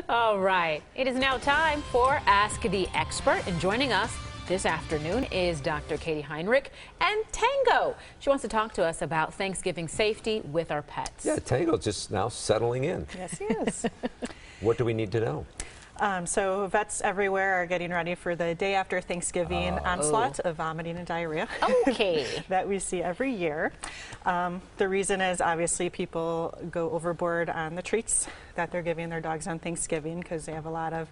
All right, it is now time for Ask the Expert, and joining us this afternoon is Dr. Katie Heinrich and Tango. She wants to talk to us about Thanksgiving safety with our pets. Yeah, Tango's just now settling in. Yes, he is. What do we need to know? So vets everywhere are getting ready for the day after Thanksgiving onslaught of vomiting and diarrhea Okay. that we see every year. The reason is obviously people go overboard on the treats that they're giving their dogs on Thanksgiving because they have a lot of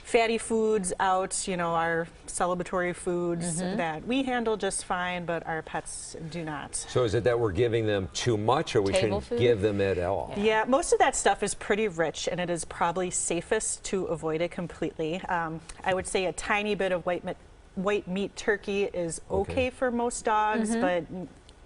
fatty foods out, you know, our celebratory foods that we handle just fine, but our pets do not. So is it that we're giving them too much, or we Table shouldn't food? give them it at all? Yeah, most of that stuff is pretty rich, and it is probably safest to avoid it completely. I would say a tiny bit of white meat turkey is okay for most dogs, but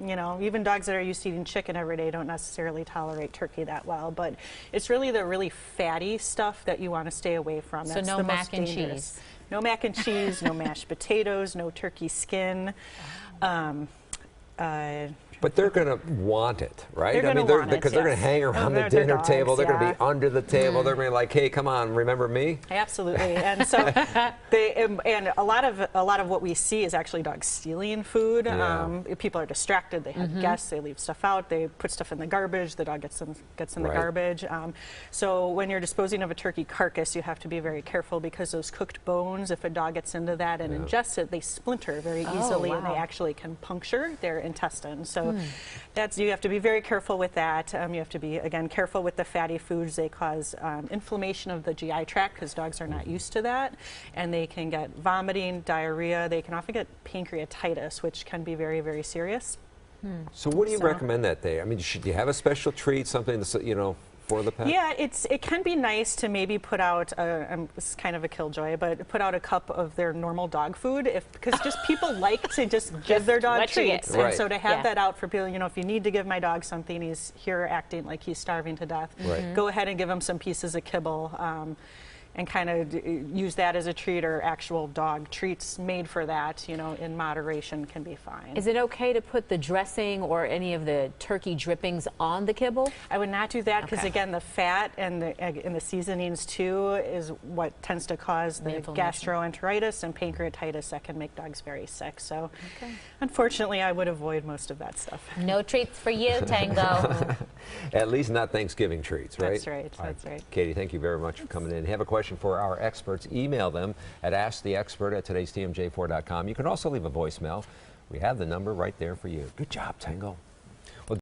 you know, even dogs that are used to eating chicken every day don't necessarily tolerate turkey that well. But it's really the really fatty stuff that you want to stay away from. That's no the mac most and dangerous. cheese. No mac and cheese, no mashed potatoes, no turkey skin. But they're going to want it, right? They're gonna want it, because they're going to hang around the dinner table. They're going to be under the table. They're going to be like, "Hey, come on, remember me?" Absolutely, and so and a lot of what we see is actually dogs stealing food. Yeah. People are distracted. They have guests. They leave stuff out. They put stuff in the garbage. The dog gets in the garbage. So when you're disposing of a turkey carcass, you have to be very careful because those cooked bones, if a dog gets into that and ingests it, they splinter very easily, and they actually can puncture their intestines. So you have to be very careful with that. You have to be, again, careful with the fatty foods. They cause inflammation of the GI tract because dogs are not used to that, and they can get vomiting, diarrhea. They can often get pancreatitis, which can be very, very serious. So what do you recommend that day? I mean, should you have a special treat, something that's, you know, for the pet? Yeah, it can be nice to maybe put out, this is kind of a killjoy, but put out a cup of their normal dog food, because just people like to just give their dog treats. And so to have that out for people, you know, if you need to give my dog something, he's here acting like he's starving to death, go ahead and give him some pieces of kibble. And kind of use that as a treat, or actual dog treats made for that, you know, in moderation can be fine. Is it okay to put the dressing or any of the turkey drippings on the kibble? I would not do that because, again, the fat and the seasonings too is what tends to cause the gastroenteritis and pancreatitis that can make dogs very sick. So unfortunately, I would avoid most of that stuff. No treats for you, Tango. At least not Thanksgiving treats, right? That's right. That's right. Katie, thank you very much for coming in. Have a question for our experts, email them at asktheexpert@today'stmj4.com. You can also leave a voicemail. We have the number right there for you. Good job, Tango.